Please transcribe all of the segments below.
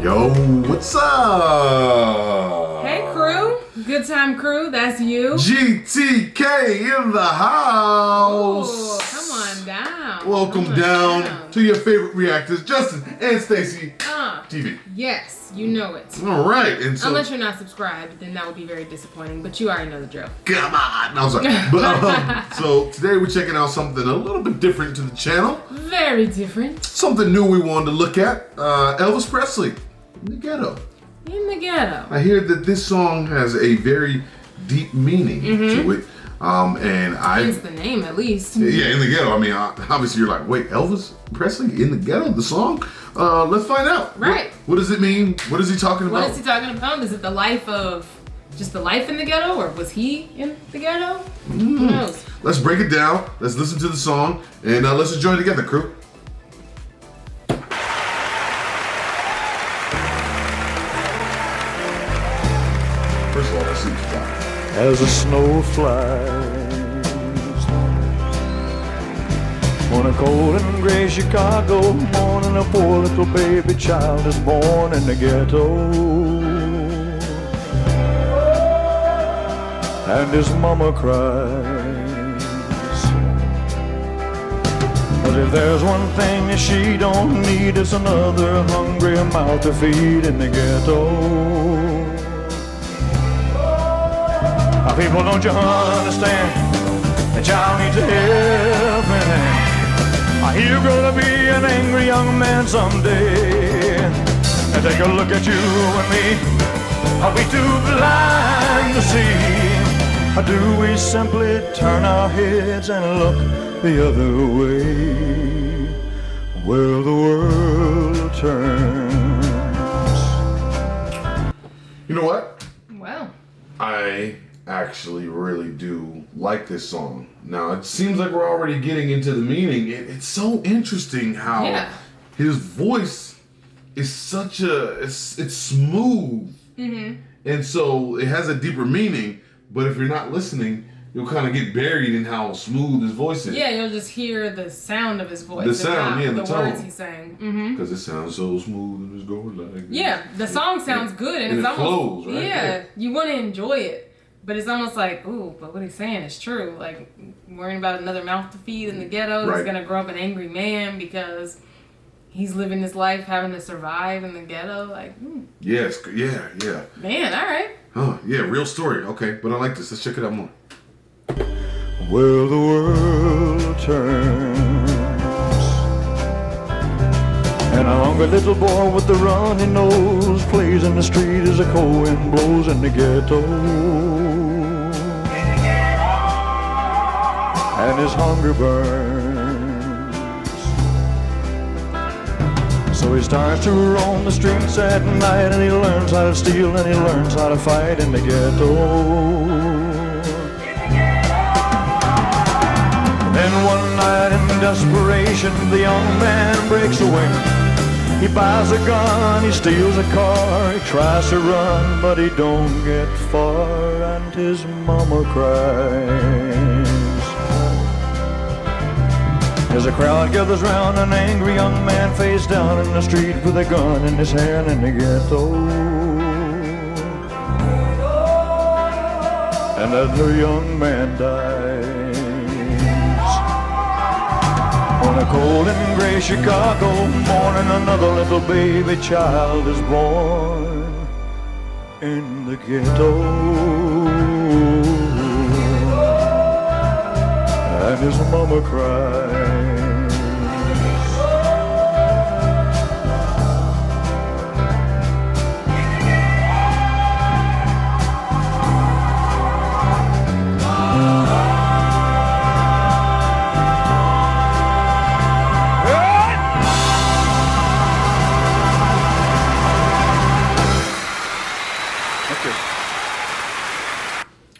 Yo, what's up? Hey crew, good time crew, that's you. GTK in the house. Ooh, come on down. Welcome down to your favorite reactors, Justin and Stacy TV. Yes, you know it. All right, and so unless you're not subscribed, then that would be very disappointing. But you already know the drill. come on, I'm sorry. But so today we're checking out something a little bit different to the channel. Very different. Something new we wanted to look at. Elvis Presley in the Ghetto. In the Ghetto. I hear that this song has a very deep meaning to it. And Hence the name, at least. Yeah, in the Ghetto. I mean, obviously you're like, wait, Elvis Presley in the Ghetto, the song? Let's find out. Right. What does it mean? What is he talking about? What is he talking about? Is it the life of, just the life in the ghetto, or was he in the ghetto? Who knows? Let's break it down. Let's listen to the song, and let's enjoy it together, crew. First of all, let's see what you got. As the snow flies on a cold and gray Chicago morning, a poor little baby child is born in the ghetto, and his mama cries. But if there's one thing that she don't need, it's another hungry mouth to feed in the ghetto. People, don't you understand? The child needs a helping hand. You're gonna be an angry young man someday. And take a look at you and me. Are we too blind to see? Or do we simply turn our heads and look the other way? Where the world turns. You know what? Well. I actually really do like this song. Now, it seems like we're already getting into the meaning. It's so interesting how his voice is such it's smooth. And so it has a deeper meaning, but if you're not listening, you'll kind of get buried in how smooth his voice is. Yeah, you'll just hear the sound of his voice. The sound, the tone. words he's saying. Because it sounds so smooth and it's going like this. Yeah, the song sounds good and it's it almost flows, right? Yeah, you want to enjoy it, but it's almost like, ooh, but what he's saying is true. Like worrying about another mouth to feed in the ghetto. He's gonna grow up an angry man because he's living his life having to survive in the ghetto. Like, Yes, yeah. Man, all right. Huh? Yeah, real story. Okay, but I like this. Let's check it out more. Where the world turns, and a hungry little boy with the runny nose plays in the street as a cold wind blows in the ghetto, and his hunger burns. So he starts to roam the streets at night, and he learns how to steal and he learns how to fight in the ghetto. Then one night in desperation, the young man breaks away. He buys a gun, he steals a car, he tries to run, but he don't get far, and his mama cries. As a crowd gathers round, an angry young man face down in the street with a gun in his hand in the ghetto. And as the young man dies, on a cold and gray Chicago morning, another little baby child is born in the ghetto, and his mama cries.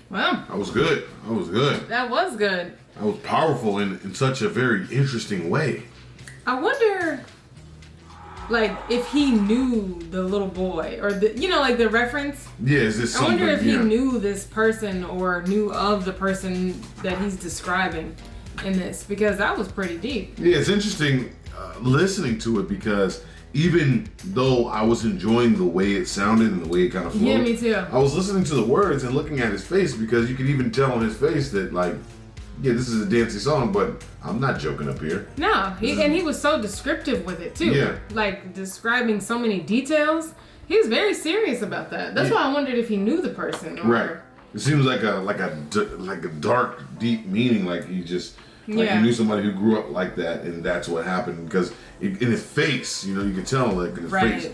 Well, That was good. that was good. That was powerful in such a very interesting way. I wonder, like, if he knew the little boy, or like the reference. Yeah, is this something? I wonder if he knew this person or knew of the person that he's describing in this, because that was pretty deep. Yeah, it's interesting listening to it because even though I was enjoying the way it sounded and the way it kind of flowed. Yeah, me too. I was listening to the words and looking at his face because you could even tell on his face that like, yeah, this is a dancey song, but I'm not joking up here. No, and he was so descriptive with it too. Yeah. Like describing so many details. He was very serious about that. That's why I wondered if he knew the person. Or... Right. It seems like a dark, deep meaning. Like he just he knew somebody who grew up like that, and that's what happened. Because in his face, you could tell like in his face,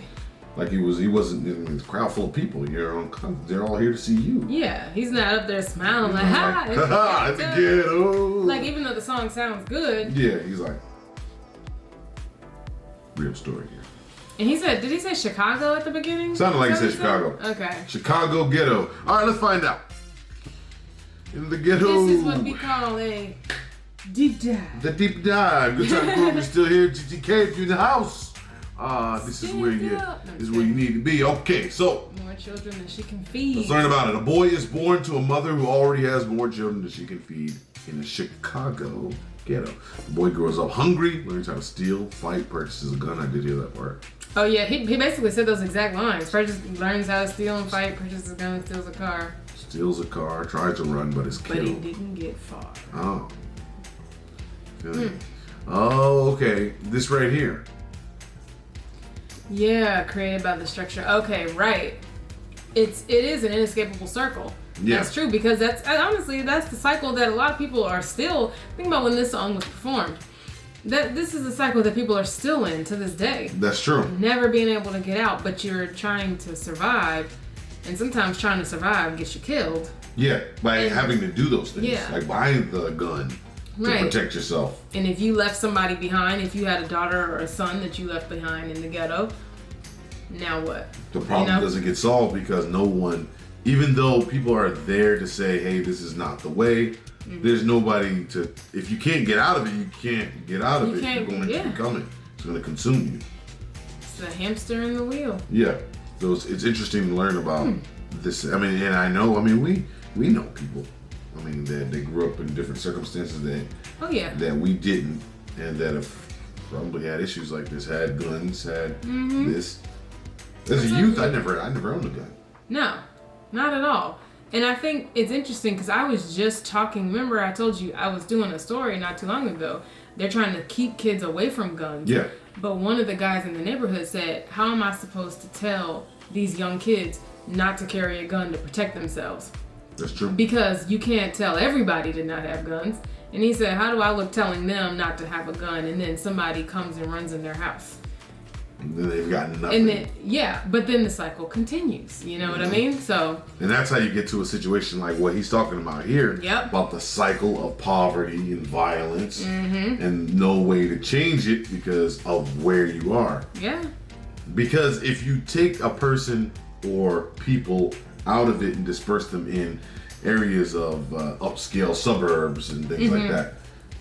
like he wasn't in a crowd full of people. They're all here to see you. Yeah, he's not up there smiling like ha, it's a ghetto. Like even though the song sounds good. Yeah, he's like real story here. And did he say Chicago at the beginning? Sounded like he said Chicago. Okay. Chicago Ghetto. All right, let's find out. In the ghetto. This is what we call a deep dive. The deep dive. Good time to prove you're still here. GTK, if you're in the house. This is where you need to be. Okay, so. More children than she can feed. Let's learn about it. A boy is born to a mother who already has more children than she can feed in the Chicago ghetto. The boy grows up hungry, learns how to steal, fight, purchases a gun. I did hear that part. Oh yeah, he basically said those exact lines. Learns how to steal and fight, purchases a gun, steals a car. Steals a car, tries to run, but is killed. But he didn't get far. Oh. Good. Oh, okay. This right here. Yeah, created by the structure. Okay, right. It is an inescapable circle. Yeah. That's true, because that's the cycle that a lot of people are still. Think about when this song was performed. This is a cycle that people are still in to this day. That's true. Never being able to get out, but you're trying to survive, and sometimes trying to survive gets you killed. Yeah, by having to do those things. Yeah. Like buying the gun to protect yourself. And if you left somebody behind, if you had a daughter or a son that you left behind in the ghetto, now what? The problem doesn't get solved because no one, even though people are there to say, hey, this is not the way, there's nobody to, if you can't get out of it, you can't get out of it. You're going to keep coming. It's going to consume you. It's the hamster in the wheel. Yeah. So it's interesting to learn about this. I mean, and I know, we know people. I mean, that they grew up in different circumstances that we didn't, and that have probably had issues like this, had guns, had this. As a youth, I never owned a gun. No, not at all. And I think it's interesting because I was just talking. Remember, I told you I was doing a story not too long ago. They're trying to keep kids away from guns. Yeah. But one of the guys in the neighborhood said, how am I supposed to tell these young kids not to carry a gun to protect themselves? That's true. Because you can't tell everybody to not have guns. And he said, how do I look telling them not to have a gun and then somebody comes and runs in their house? And then they've gotten nothing. And then, but then the cycle continues. You know what I mean? So. And that's how you get to a situation like what he's talking about here. Yep. About the cycle of poverty and violence and no way to change it because of where you are. Yeah. Because if you take a person or people out of it and disperse them in areas of upscale suburbs and things like that,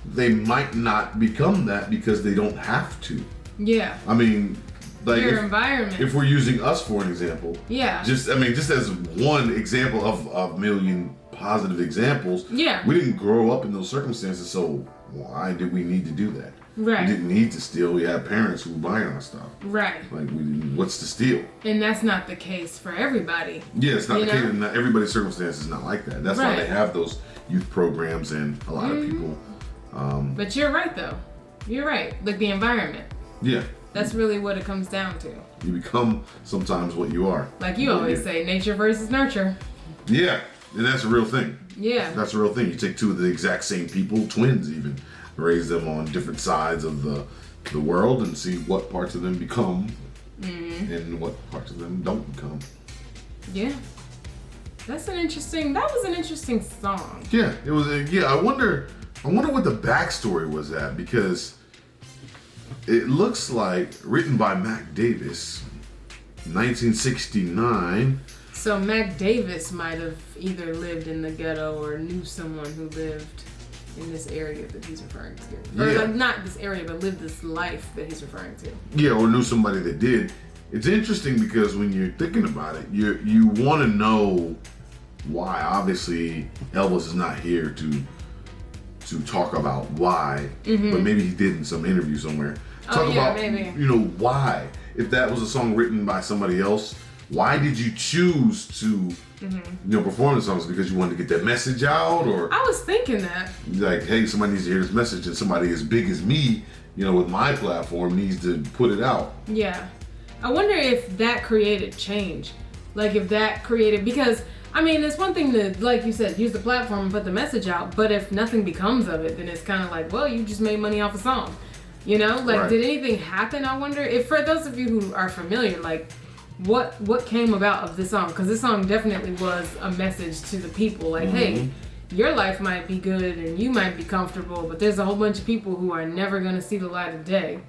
they might not become that because they don't have to. Yeah. I mean, like your environment. If we're using us for an example, just as one example of a million positive examples, we didn't grow up in those circumstances, so why did we need to do that? Right. We didn't need to steal. We had parents who were buying our stuff. Right. Like, what's to steal? And that's not the case for everybody. Yeah, it's not the case. Not everybody's circumstance is not like that. That's why they have those youth programs and a lot of people. But you're right, though. You're right. Like the environment. Yeah. That's really what it comes down to. You become sometimes what you are. Like you always say, nature versus nurture. Yeah, and that's a real thing. Yeah. That's a real thing. You take two of the exact same people, twins even, raise them on different sides of the world and see what parts of them become and what parts of them don't become. Yeah. That was an interesting song. Yeah, it was. I wonder what the backstory was at, because it looks like written by Mac Davis, 1969. So Mac Davis might have either lived in the ghetto or knew someone who lived in this area that he's referring to. Or like not this area, but lived this life that he's referring to. Yeah, or knew somebody that did. It's interesting because when you're thinking about it, you want to know why. Obviously, Elvis is not here to talk about why, but maybe he did in some interview somewhere. Talk about, why. If that was a song written by somebody else, why did you choose to, perform the songs? Because you wanted to get that message out, or I was thinking that. Like, hey, somebody needs to hear this message, and somebody as big as me, with my platform, needs to put it out. Yeah, I wonder if that created change. Like, if that created, because it's one thing to, like you said, use the platform and put the message out, but if nothing becomes of it, then it's kind of like, well, you just made money off a song. Right. Did anything happen? I wonder if, for those of you who are familiar, like, what came about of this song? Because this song definitely was a message to the people. Like, hey, your life might be good and you might be comfortable, but there's a whole bunch of people who are never going to see the light of day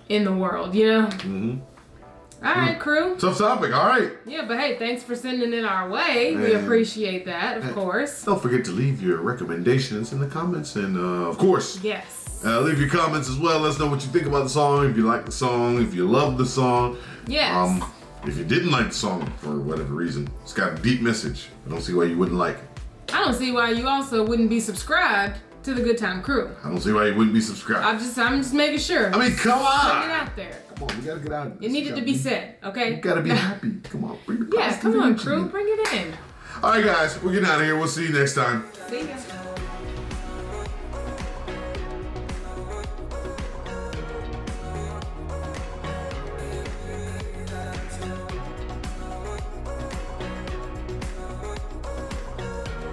in the world, All right, crew. Tough topic, all right. Yeah, but hey, thanks for sending it our way. We appreciate that, of course. Don't forget to leave your recommendations in the comments, and of course, yes, leave your comments as well. Let us know what you think about the song, if you like the song, if you love the song. Yes. If you didn't like the song for whatever reason, it's got a deep message. I don't see why you wouldn't like it. I don't see why you also wouldn't be subscribed to the Good Time Crew. I don't see why you wouldn't be subscribed. I'm just making sure. Come on. Put it out there. Come on, we gotta get out of this. It needed to be said, okay? You gotta be happy. Come on, bring the positive come on, energy crew. in. Bring it in. All right, guys, we're getting out of here. We'll see you next time. See ya.